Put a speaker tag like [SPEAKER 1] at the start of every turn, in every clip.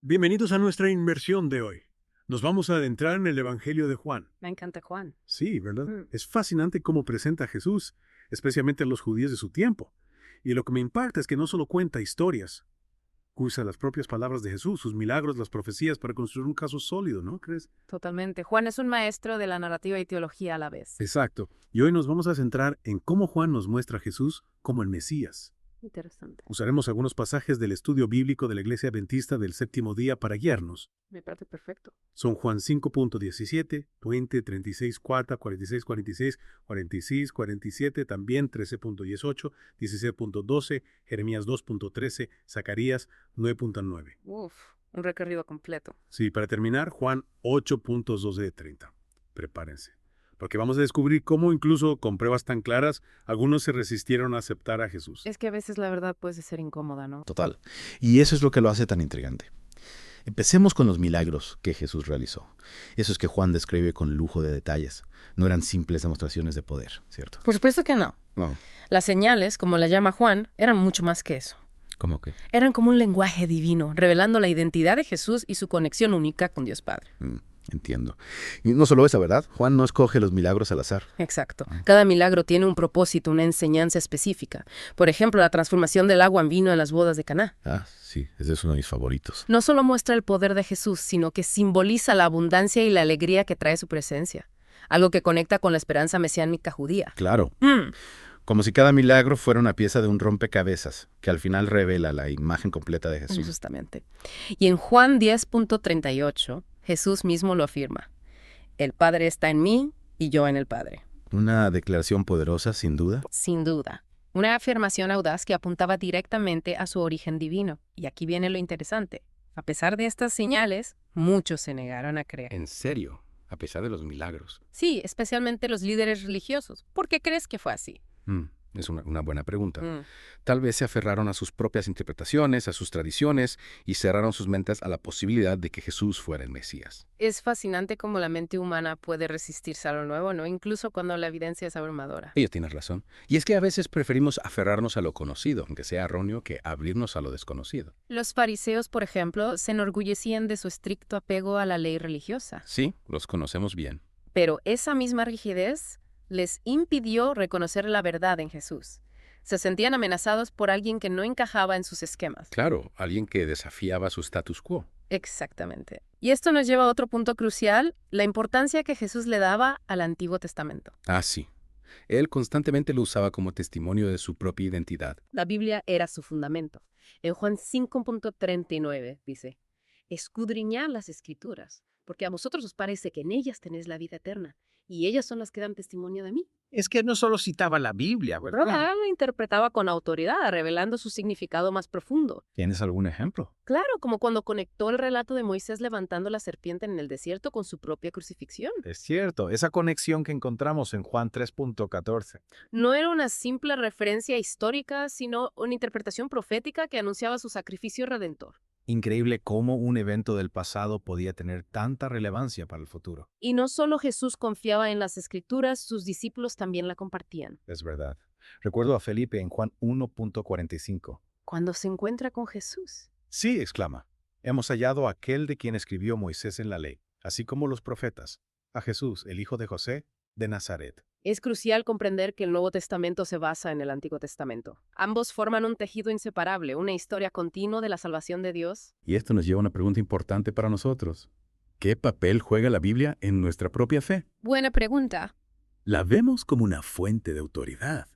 [SPEAKER 1] Bienvenidos a nuestra inmersión de hoy. Nos vamos a adentrar en el Evangelio de Juan.
[SPEAKER 2] Me encanta Juan.
[SPEAKER 1] Sí, ¿verdad?
[SPEAKER 2] Mm.
[SPEAKER 1] Es fascinante cómo presenta a Jesús, especialmente a los judíos de su tiempo. Y lo que me impacta es que no solo cuenta historias, usa las propias palabras de Jesús, sus milagros, las profecías para construir un caso sólido, ¿no crees?
[SPEAKER 2] Totalmente. Juan es un maestro de la narrativa y teología a la vez.
[SPEAKER 1] Exacto. Y hoy nos vamos a centrar en cómo Juan nos muestra a Jesús como el Mesías.
[SPEAKER 2] Interesante.
[SPEAKER 1] Usaremos algunos pasajes del estudio bíblico de la Iglesia Adventista del Séptimo Día para guiarnos.
[SPEAKER 2] Me parece perfecto.
[SPEAKER 1] Son Juan 5.17, 20, 36, 4, 46, 46, 46, 47, también 13.18, 16.12, Jeremías 2.13, Zacarías 9.9.
[SPEAKER 2] Uf, un recorrido completo.
[SPEAKER 1] Sí, para terminar, Juan 8.12 de 30. Prepárense, porque vamos a descubrir cómo incluso con pruebas tan claras, algunos se resistieron a aceptar a Jesús.
[SPEAKER 2] Es que a veces la verdad puede ser incómoda, ¿no?
[SPEAKER 3] Total. Y eso es lo que lo hace tan intrigante. Empecemos con los milagros que Jesús realizó. Esos que Juan describe con lujo de detalles. No eran simples demostraciones de poder, ¿cierto?
[SPEAKER 2] Por supuesto que no.
[SPEAKER 3] No.
[SPEAKER 2] Las señales, como la llama Juan, eran mucho más que eso.
[SPEAKER 3] ¿Cómo que?
[SPEAKER 2] Eran como un lenguaje divino, revelando la identidad de Jesús y su conexión única con Dios Padre.
[SPEAKER 3] Entiendo. Y no solo esa, ¿verdad? Juan no escoge los milagros al azar.
[SPEAKER 2] Exacto. Cada milagro tiene un propósito, una enseñanza específica. Por ejemplo, la transformación del agua en vino en las bodas de Caná.
[SPEAKER 3] Ah, sí, ese es uno de mis favoritos.
[SPEAKER 2] No solo muestra el poder de Jesús, sino que simboliza la abundancia y la alegría que trae su presencia. Algo que conecta con la esperanza mesiánica judía.
[SPEAKER 3] Claro. Como si cada milagro fuera una pieza de un rompecabezas, que al final revela la imagen completa de Jesús.
[SPEAKER 2] Justamente. Y en Juan 10.38, Jesús mismo lo afirma. El Padre está en mí y yo en el Padre.
[SPEAKER 3] Una declaración poderosa, sin duda.
[SPEAKER 2] Sin duda. Una afirmación audaz que apuntaba directamente a su origen divino. Y aquí viene lo interesante. A pesar de estas señales, muchos se negaron a creer.
[SPEAKER 4] ¿En serio? A pesar de los milagros.
[SPEAKER 2] Sí, especialmente los líderes religiosos. ¿Por qué crees que fue así?
[SPEAKER 4] Es una buena pregunta. Tal vez se aferraron a sus propias interpretaciones, a sus tradiciones, y cerraron sus mentes a la posibilidad de que Jesús fuera el Mesías.
[SPEAKER 2] Es fascinante cómo la mente humana puede resistirse a lo nuevo, ¿no? Incluso cuando la evidencia es abrumadora.
[SPEAKER 4] Ellos tienen razón. Y es que a veces preferimos aferrarnos a lo conocido, aunque sea erróneo, que abrirnos a lo desconocido.
[SPEAKER 2] Los fariseos, por ejemplo, se enorgullecían de su estricto apego a la ley religiosa.
[SPEAKER 4] Sí, los conocemos bien.
[SPEAKER 2] Pero esa misma rigidez les impidió reconocer la verdad en Jesús. Se sentían amenazados por alguien que no encajaba en sus esquemas.
[SPEAKER 4] Claro, alguien que desafiaba su status quo.
[SPEAKER 2] Exactamente. Y esto nos lleva a otro punto crucial, la importancia que Jesús le daba al Antiguo Testamento.
[SPEAKER 4] Ah, sí. Él constantemente lo usaba como testimonio de su propia identidad.
[SPEAKER 2] La Biblia era su fundamento. En Juan 5.39 dice, escudriñad las Escrituras, porque a vosotros os parece que en ellas tenéis la vida eterna, y ellas son las que dan testimonio de mí.
[SPEAKER 5] Es que no solo citaba la Biblia, ¿verdad?
[SPEAKER 2] La interpretaba con autoridad, revelando su significado más profundo.
[SPEAKER 3] ¿Tienes algún ejemplo?
[SPEAKER 2] Claro, como cuando conectó el relato de Moisés levantando la serpiente en el desierto con su propia crucifixión.
[SPEAKER 5] Es cierto, esa conexión que encontramos en Juan 3.14.
[SPEAKER 2] No era una simple referencia histórica, sino una interpretación profética que anunciaba su sacrificio redentor.
[SPEAKER 5] Increíble cómo un evento del pasado podía tener tanta relevancia para el futuro.
[SPEAKER 2] Y no solo Jesús confiaba en las Escrituras, sus discípulos también la compartían.
[SPEAKER 5] Es verdad. Recuerdo a Felipe en Juan 1.45.
[SPEAKER 2] Cuando se encuentra con Jesús.
[SPEAKER 5] Sí, exclama. Hemos hallado a aquel de quien escribió Moisés en la ley, así como los profetas, a Jesús, el hijo de José, de Nazaret.
[SPEAKER 2] Es crucial comprender que el Nuevo Testamento se basa en el Antiguo Testamento. Ambos forman un tejido inseparable, una historia continua de la salvación de Dios.
[SPEAKER 4] Y esto nos lleva a una pregunta importante para nosotros. ¿Qué papel juega la Biblia en nuestra propia fe?
[SPEAKER 2] Buena pregunta.
[SPEAKER 1] La vemos como una fuente de autoridad.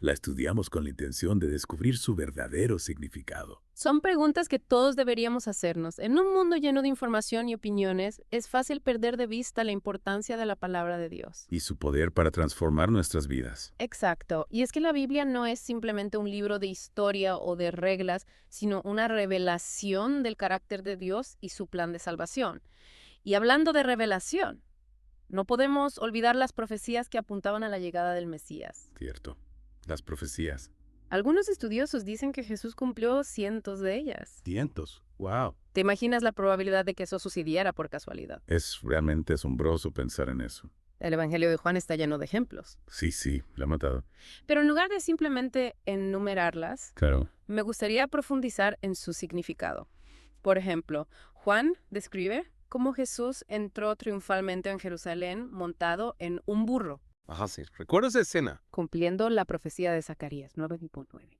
[SPEAKER 1] La estudiamos con la intención de descubrir su verdadero significado.
[SPEAKER 2] Son preguntas que todos deberíamos hacernos. En un mundo lleno de información y opiniones, es fácil perder de vista la importancia de la palabra de Dios.
[SPEAKER 4] Y su poder para transformar nuestras vidas.
[SPEAKER 2] Exacto. Y es que la Biblia no es simplemente un libro de historia o de reglas, sino una revelación del carácter de Dios y su plan de salvación. Y hablando de revelación, no podemos olvidar las profecías que apuntaban a la llegada del Mesías.
[SPEAKER 4] Cierto. Las profecías.
[SPEAKER 2] Algunos estudiosos dicen que Jesús cumplió cientos de ellas.
[SPEAKER 4] Cientos. ¡Wow!
[SPEAKER 2] ¿Te imaginas la probabilidad de que eso sucediera por casualidad?
[SPEAKER 4] Es realmente asombroso pensar en eso.
[SPEAKER 2] El Evangelio de Juan está lleno de ejemplos.
[SPEAKER 4] Sí, la ha matado.
[SPEAKER 2] Pero en lugar de simplemente enumerarlas,
[SPEAKER 4] Claro.
[SPEAKER 2] me gustaría profundizar en su significado. Por ejemplo, Juan describe cómo Jesús entró triunfalmente en Jerusalén montado en un burro,
[SPEAKER 6] Ajá, sí. ¿Recuerdo esa escena?
[SPEAKER 2] cumpliendo la profecía de Zacarías 9:9.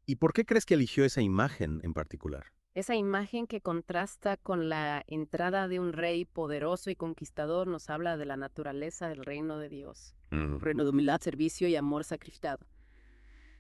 [SPEAKER 6] ¿Y por qué crees que eligió esa imagen en particular?
[SPEAKER 2] Esa imagen que contrasta con la entrada de un rey poderoso y conquistador nos habla de la naturaleza del reino de Dios. Reino de humildad, servicio y amor sacrificado.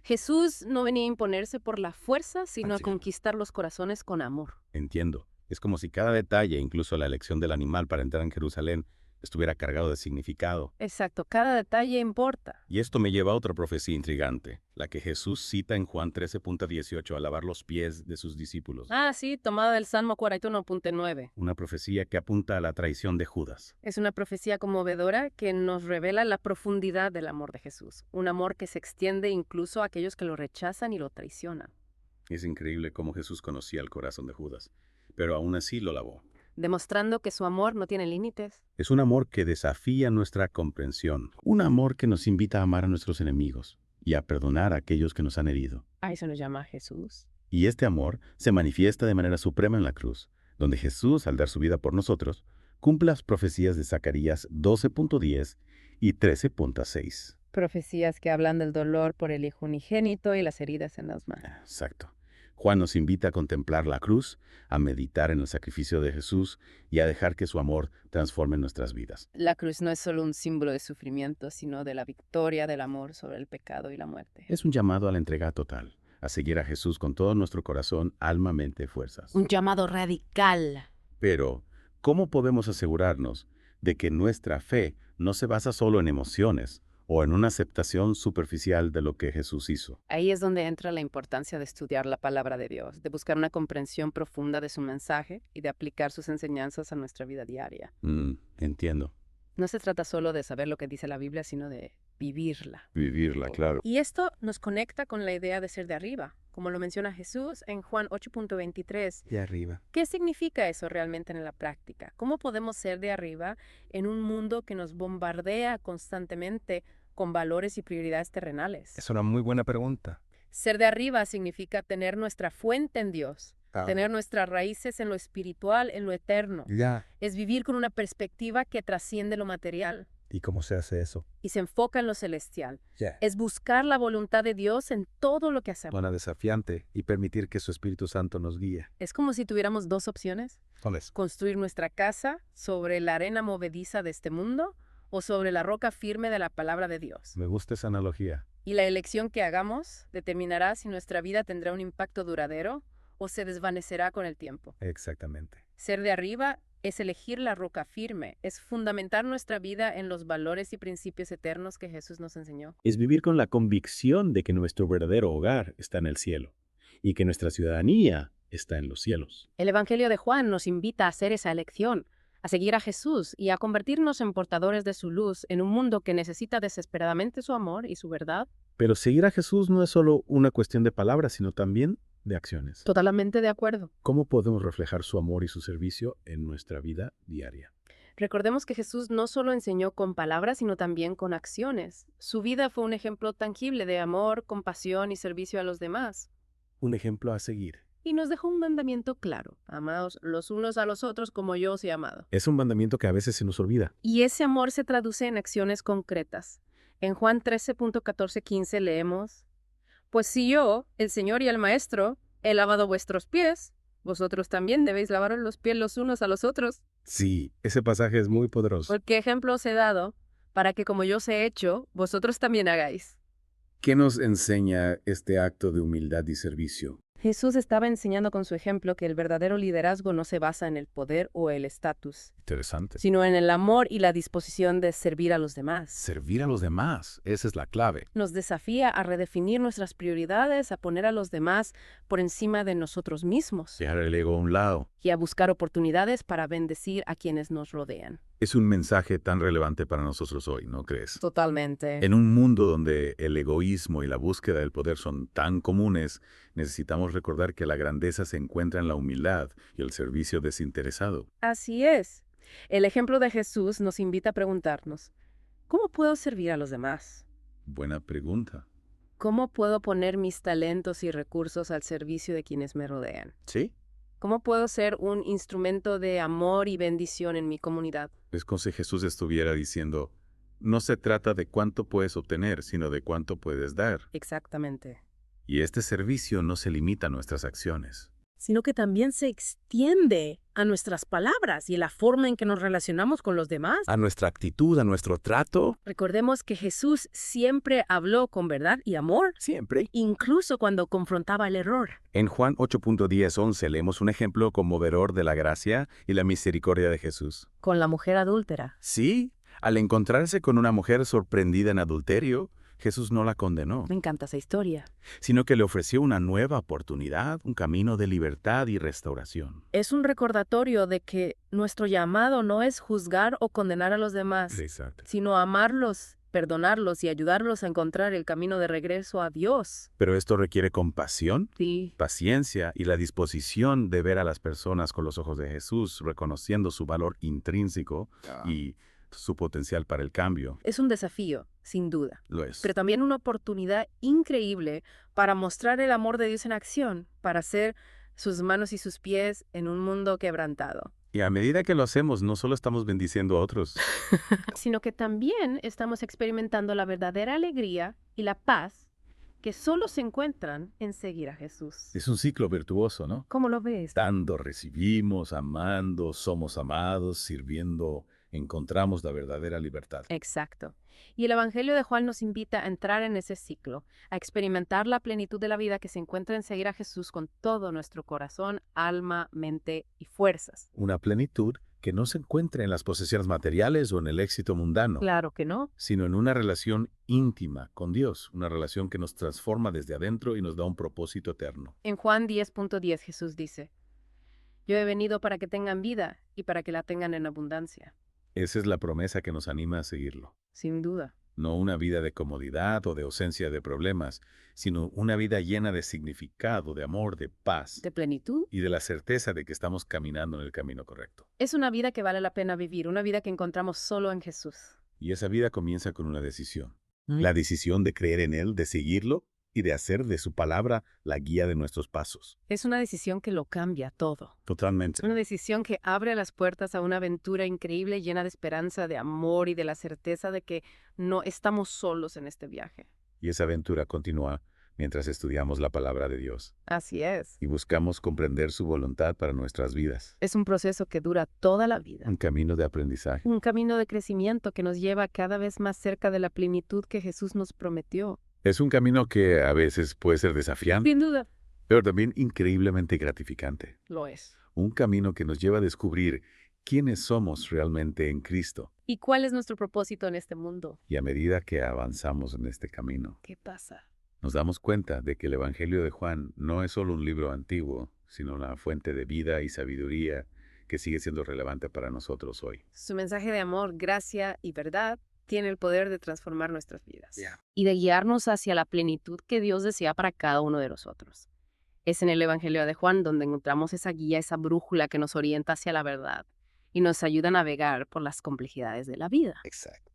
[SPEAKER 2] Jesús no venía a imponerse por la fuerza, sino a
[SPEAKER 4] Así es.
[SPEAKER 2] conquistar los corazones con amor.
[SPEAKER 4] Entiendo. Es como si cada detalle, incluso la elección del animal para entrar en Jerusalén, estuviera cargado de significado.
[SPEAKER 2] Exacto, cada detalle importa.
[SPEAKER 4] Y esto me lleva a otra profecía intrigante, la que Jesús cita en Juan 13:18 al lavar los pies de sus discípulos.
[SPEAKER 2] Ah, sí, tomada del Salmo 41:9.
[SPEAKER 4] Una profecía que apunta a la traición de Judas.
[SPEAKER 2] Es una profecía conmovedora que nos revela la profundidad del amor de Jesús. Un amor que se extiende incluso a aquellos que lo rechazan y lo traicionan,
[SPEAKER 4] Es increíble cómo Jesús conocía el corazón de Judas, pero aún así lo lavó.
[SPEAKER 2] demostrando que su amor no tiene límites.
[SPEAKER 4] Es un amor que desafía nuestra comprensión, un amor que nos invita a amar a nuestros enemigos y a perdonar a aquellos que nos han herido.
[SPEAKER 2] A eso nos llama Jesús.
[SPEAKER 4] Y este amor se manifiesta de manera suprema en la cruz, donde Jesús, al dar su vida por nosotros, cumple las profecías de Zacarías 12:10 y 13:6.
[SPEAKER 2] Profecías que hablan del dolor por el Hijo unigénito y las heridas en las manos.
[SPEAKER 4] Exacto. Juan nos invita a contemplar la cruz, a meditar en el sacrificio de Jesús y a dejar que su amor transforme nuestras vidas.
[SPEAKER 2] La cruz no es solo un símbolo de sufrimiento, sino de la victoria del amor sobre el pecado y la muerte.
[SPEAKER 4] Es un llamado a la entrega total, a seguir a Jesús con todo nuestro corazón, alma, mente, fuerzas.
[SPEAKER 2] Un llamado radical.
[SPEAKER 4] Pero, ¿cómo podemos asegurarnos de que nuestra fe no se basa solo en emociones o en una aceptación superficial de lo que Jesús hizo?
[SPEAKER 2] Ahí es donde entra la importancia de estudiar la palabra de Dios, de buscar una comprensión profunda de su mensaje y de aplicar sus enseñanzas a nuestra vida diaria.
[SPEAKER 4] Entiendo.
[SPEAKER 2] No se trata solo de saber lo que dice la Biblia, sino de vivirla.
[SPEAKER 4] Vivirla, claro.
[SPEAKER 2] Y esto nos conecta con la idea de ser de arriba, como lo menciona Jesús en Juan 8:23.
[SPEAKER 6] De arriba.
[SPEAKER 2] ¿Qué significa eso realmente en la práctica? ¿Cómo podemos ser de arriba en un mundo que nos bombardea constantemente con valores y prioridades terrenales?
[SPEAKER 6] Es una muy buena pregunta.
[SPEAKER 2] Ser de arriba significa tener nuestra fuente en Dios, tener nuestras raíces en lo espiritual, en lo eterno.
[SPEAKER 6] Ya.
[SPEAKER 2] Es vivir con una perspectiva que trasciende lo material
[SPEAKER 6] ¿Y cómo se hace eso?
[SPEAKER 2] y se enfoca en lo celestial.
[SPEAKER 6] Ya.
[SPEAKER 2] Es buscar la voluntad de Dios en todo lo que hacemos.
[SPEAKER 6] Suena desafiante y permitir que su Espíritu Santo nos guíe.
[SPEAKER 2] Es como si tuviéramos dos opciones:
[SPEAKER 6] ¿Cuáles?
[SPEAKER 2] construir nuestra casa sobre la arena movediza de este mundo o sobre la roca firme de la palabra de Dios.
[SPEAKER 6] Me gusta esa analogía.
[SPEAKER 2] Y la elección que hagamos determinará si nuestra vida tendrá un impacto duradero o se desvanecerá con el tiempo.
[SPEAKER 6] Exactamente.
[SPEAKER 2] Ser de arriba es elegir la roca firme, es fundamentar nuestra vida en los valores y principios eternos que Jesús nos enseñó.
[SPEAKER 7] Es vivir con la convicción de que nuestro verdadero hogar está en el cielo y que nuestra ciudadanía está en los cielos.
[SPEAKER 2] El Evangelio de Juan nos invita a hacer esa elección, a seguir a Jesús y a convertirnos en portadores de su luz en un mundo que necesita desesperadamente su amor y su verdad.
[SPEAKER 7] Pero seguir a Jesús no es solo una cuestión de palabras, sino también de acciones.
[SPEAKER 2] Totalmente de acuerdo.
[SPEAKER 7] ¿Cómo podemos reflejar su amor y su servicio en nuestra vida diaria?
[SPEAKER 2] Recordemos que Jesús no solo enseñó con palabras, sino también con acciones. Su vida fue un ejemplo tangible de amor, compasión y servicio a los demás.
[SPEAKER 7] Un ejemplo a seguir.
[SPEAKER 2] Y nos dejó un mandamiento claro: amaos los unos a los otros como yo os he amado.
[SPEAKER 7] Es un mandamiento que a veces se nos olvida.
[SPEAKER 2] Y ese amor se traduce en acciones concretas. En Juan 13:14-15 leemos: Pues si yo, el Señor y el Maestro, he lavado vuestros pies, vosotros también debéis lavaros los pies los unos a los otros.
[SPEAKER 7] Sí, ese pasaje es muy poderoso.
[SPEAKER 2] Porque ejemplo os he dado, para que como yo os he hecho, vosotros también hagáis.
[SPEAKER 4] ¿Qué nos enseña este acto de humildad y servicio?
[SPEAKER 2] Jesús estaba enseñando con su ejemplo que el verdadero liderazgo no se basa en el poder o el estatus,
[SPEAKER 5] Interesante.
[SPEAKER 2] sino en el amor y la disposición de servir a los demás.
[SPEAKER 5] Servir a los demás, esa es la clave.
[SPEAKER 2] Nos desafía a redefinir nuestras prioridades, a poner a los demás por encima de nosotros mismos
[SPEAKER 5] Dejar el ego a un lado.
[SPEAKER 2] y a buscar oportunidades para bendecir a quienes nos rodean.
[SPEAKER 5] Es un mensaje tan relevante para nosotros hoy, ¿no crees?
[SPEAKER 2] Totalmente.
[SPEAKER 5] En un mundo donde el egoísmo y la búsqueda del poder son tan comunes, necesitamos recordar que la grandeza se encuentra en la humildad y el servicio desinteresado.
[SPEAKER 2] Así es. El ejemplo de Jesús nos invita a preguntarnos: ¿cómo puedo servir a los demás?
[SPEAKER 5] Buena pregunta.
[SPEAKER 2] ¿Cómo puedo poner mis talentos y recursos al servicio de quienes me rodean?
[SPEAKER 5] ¿Sí?
[SPEAKER 2] ¿Cómo puedo ser un instrumento de amor y bendición en mi comunidad?
[SPEAKER 5] Es como si Jesús estuviera diciendo, no se trata de cuánto puedes obtener, sino de cuánto puedes dar.
[SPEAKER 2] Exactamente.
[SPEAKER 5] Y este servicio no se limita a nuestras acciones.
[SPEAKER 8] Sino que también se extiende a nuestras palabras y a la forma en que nos relacionamos con los demás.
[SPEAKER 6] A nuestra actitud, a nuestro trato,
[SPEAKER 8] Recordemos que Jesús siempre habló con verdad y amor,
[SPEAKER 6] siempre.
[SPEAKER 8] incluso cuando confrontaba el error.
[SPEAKER 4] En Juan 8.10-11 leemos un ejemplo conmovedor de la gracia y la misericordia de Jesús.
[SPEAKER 8] Con la mujer adúltera.
[SPEAKER 4] Sí, al encontrarse con una mujer sorprendida en adulterio, Jesús no la condenó,
[SPEAKER 8] Me encanta esa historia.
[SPEAKER 4] sino que le ofreció una nueva oportunidad, un camino de libertad y restauración.
[SPEAKER 8] Es un recordatorio de que nuestro llamado no es juzgar o condenar a los demás,
[SPEAKER 5] Exacto.
[SPEAKER 8] sino amarlos, perdonarlos y ayudarlos a encontrar el camino de regreso a Dios.
[SPEAKER 4] Pero esto requiere compasión,
[SPEAKER 8] Sí.
[SPEAKER 4] paciencia y la disposición de ver a las personas con los ojos de Jesús, reconociendo su valor intrínseco y su potencial para el cambio.
[SPEAKER 8] Es un desafío, sin duda,
[SPEAKER 4] Lo es.
[SPEAKER 8] pero también una oportunidad increíble para mostrar el amor de Dios en acción, para ser sus manos y sus pies en un mundo quebrantado.
[SPEAKER 4] Y a medida que lo hacemos, no solo estamos bendiciendo a otros,
[SPEAKER 2] Sino que también estamos experimentando la verdadera alegría y la paz que solo se encuentran en seguir a Jesús.
[SPEAKER 5] Es un ciclo virtuoso, ¿no?
[SPEAKER 2] ¿Cómo lo ves?
[SPEAKER 5] Dando, recibimos, amando, somos amados, sirviendo, encontramos la verdadera libertad.
[SPEAKER 2] Exacto. Y el Evangelio de Juan nos invita a entrar en ese ciclo, a experimentar la plenitud de la vida que se encuentra en seguir a Jesús con todo nuestro corazón, alma, mente y fuerzas.
[SPEAKER 5] Una plenitud que no se encuentra en las posesiones materiales o en el éxito mundano,
[SPEAKER 2] Claro que no.
[SPEAKER 5] sino en una relación íntima con Dios, una relación que nos transforma desde adentro y nos da un propósito eterno.
[SPEAKER 2] En Juan 10.10 Jesús dice, yo he venido para que tengan vida y para que la tengan en abundancia.
[SPEAKER 5] Esa es la promesa que nos anima a seguirlo.
[SPEAKER 2] Sin duda.
[SPEAKER 5] No una vida de comodidad o de ausencia de problemas, sino una vida llena de significado, de amor, de paz
[SPEAKER 2] ¿De plenitud?
[SPEAKER 5] y de la certeza de que estamos caminando en el camino correcto.
[SPEAKER 2] Es una vida que vale la pena vivir, una vida que encontramos solo en Jesús.
[SPEAKER 5] Y esa vida comienza con una decisión.
[SPEAKER 4] la decisión de creer en Él, de seguirlo y de hacer de su palabra la guía de nuestros pasos.
[SPEAKER 2] Es una decisión que lo cambia todo.
[SPEAKER 4] Totalmente.
[SPEAKER 2] Una decisión que abre las puertas a una aventura increíble llena de esperanza, de amor y de la certeza de que no estamos solos en este viaje.
[SPEAKER 4] Y esa aventura continúa mientras estudiamos la palabra de Dios
[SPEAKER 2] Así es.
[SPEAKER 4] y buscamos comprender su voluntad para nuestras vidas.
[SPEAKER 2] Es un proceso que dura toda la vida.
[SPEAKER 4] Un camino de aprendizaje.
[SPEAKER 2] Un camino de crecimiento que nos lleva cada vez más cerca de la plenitud que Jesús nos prometió.
[SPEAKER 4] Es un camino que a veces puede ser desafiante,
[SPEAKER 2] Sin duda,
[SPEAKER 4] pero también increíblemente gratificante.
[SPEAKER 2] lo es.
[SPEAKER 4] Un camino que nos lleva a descubrir quiénes somos realmente en Cristo.
[SPEAKER 2] ¿Y cuál es nuestro propósito en este mundo?
[SPEAKER 4] Y a medida que avanzamos en este camino,
[SPEAKER 2] ¿Qué pasa?
[SPEAKER 4] nos damos cuenta de que el Evangelio de Juan no es solo un libro antiguo, sino una fuente de vida y sabiduría que sigue siendo relevante para nosotros hoy.
[SPEAKER 2] Su mensaje de amor, gracia y verdad tiene el poder de transformar nuestras vidas
[SPEAKER 6] Ya.
[SPEAKER 2] y de guiarnos hacia la plenitud que Dios desea para cada uno de nosotros. Es en el Evangelio de Juan donde encontramos esa guía, esa brújula que nos orienta hacia la verdad y nos ayuda a navegar por las complejidades de la vida.
[SPEAKER 6] Exacto.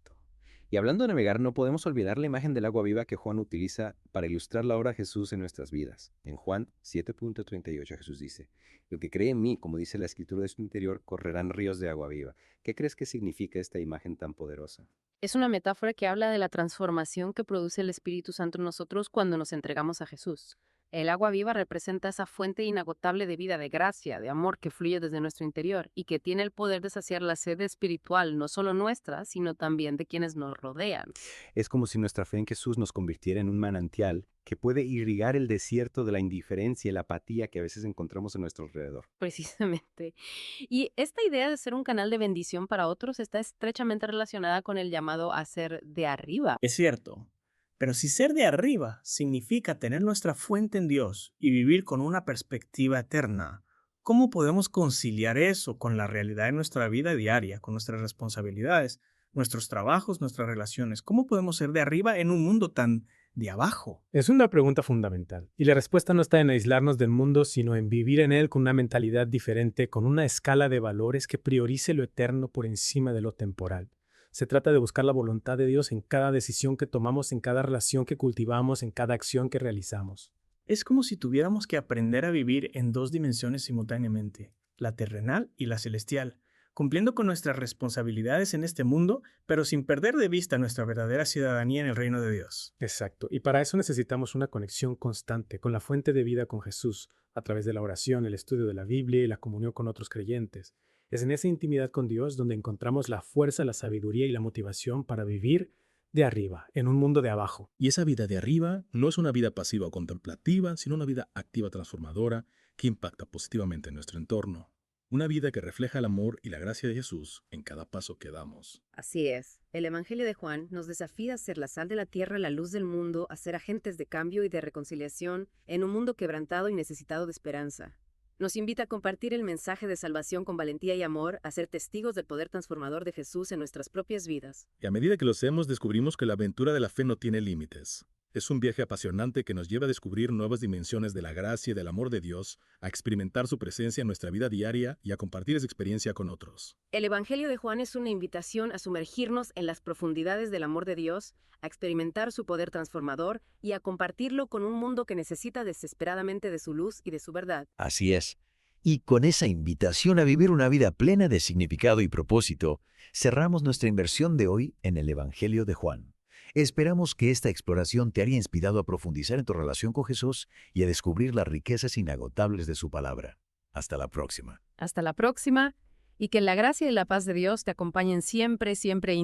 [SPEAKER 6] Y hablando de navegar, no podemos olvidar la imagen del agua viva que Juan utiliza para ilustrar la obra de Jesús en nuestras vidas. En Juan 7.38 Jesús dice, el que cree en mí, como dice la escritura de su interior, correrán ríos de agua viva. ¿Qué crees que significa esta imagen tan poderosa?
[SPEAKER 2] Es una metáfora que habla de la transformación que produce el Espíritu Santo en nosotros cuando nos entregamos a Jesús. El agua viva representa esa fuente inagotable de vida, de gracia, de amor que fluye desde nuestro interior y que tiene el poder de saciar la sed espiritual, no solo nuestra, sino también de quienes nos rodean.
[SPEAKER 6] Es como si nuestra fe en Jesús nos convirtiera en un manantial que puede irrigar el desierto de la indiferencia y la apatía que a veces encontramos a nuestro alrededor.
[SPEAKER 2] Precisamente. Y esta idea de ser un canal de bendición para otros está estrechamente relacionada con el llamado a ser de arriba.
[SPEAKER 9] Es cierto, pero si ser de arriba significa tener nuestra fuente en Dios y vivir con una perspectiva eterna, ¿cómo podemos conciliar eso con la realidad de nuestra vida diaria, con nuestras responsabilidades, nuestros trabajos, nuestras relaciones? ¿Cómo podemos ser de arriba en un mundo tan de abajo?
[SPEAKER 10] Es una pregunta fundamental, y la respuesta no está en aislarnos del mundo, sino en vivir en él con una mentalidad diferente, con una escala de valores que priorice lo eterno por encima de lo temporal. Se trata de buscar la voluntad de Dios en cada decisión que tomamos, en cada relación que cultivamos, en cada acción que realizamos.
[SPEAKER 9] Es como si tuviéramos que aprender a vivir en dos dimensiones simultáneamente, la terrenal y la celestial, cumpliendo con nuestras responsabilidades en este mundo, pero sin perder de vista nuestra verdadera ciudadanía en el reino de Dios.
[SPEAKER 10] Exacto. Y para eso necesitamos una conexión constante con la fuente de vida, con Jesús, a través de la oración, el estudio de la Biblia y la comunión con otros creyentes. Es en esa intimidad con Dios donde encontramos la fuerza, la sabiduría y la motivación para vivir de arriba, en un mundo de abajo.
[SPEAKER 11] Y esa vida de arriba no es una vida pasiva o contemplativa, sino una vida activa transformadora que impacta positivamente en nuestro entorno. Una vida que refleja el amor y la gracia de Jesús en cada paso que damos.
[SPEAKER 8] Así es. El Evangelio de Juan nos desafía a ser la sal de la tierra, la luz del mundo, a ser agentes de cambio y de reconciliación en un mundo quebrantado y necesitado de esperanza. Nos invita a compartir el mensaje de salvación con valentía y amor, a ser testigos del poder transformador de Jesús en nuestras propias vidas.
[SPEAKER 11] Y a medida que lo hacemos, descubrimos que la aventura de la fe no tiene límites. Es un viaje apasionante que nos lleva a descubrir nuevas dimensiones de la gracia y del amor de Dios, a experimentar su presencia en nuestra vida diaria y a compartir esa experiencia con otros.
[SPEAKER 8] El Evangelio de Juan es una invitación a sumergirnos en las profundidades del amor de Dios, a experimentar su poder transformador y a compartirlo con un mundo que necesita desesperadamente de su luz y de su verdad.
[SPEAKER 12] Así es. Y con esa invitación a vivir una vida plena de significado y propósito, cerramos nuestra inversión de hoy en el Evangelio de Juan. Esperamos que esta exploración te haya inspirado a profundizar en tu relación con Jesús y a descubrir las riquezas inagotables de su palabra. Hasta la próxima.
[SPEAKER 8] Hasta la próxima, y que la gracia y la paz de Dios te acompañen siempre, siempre y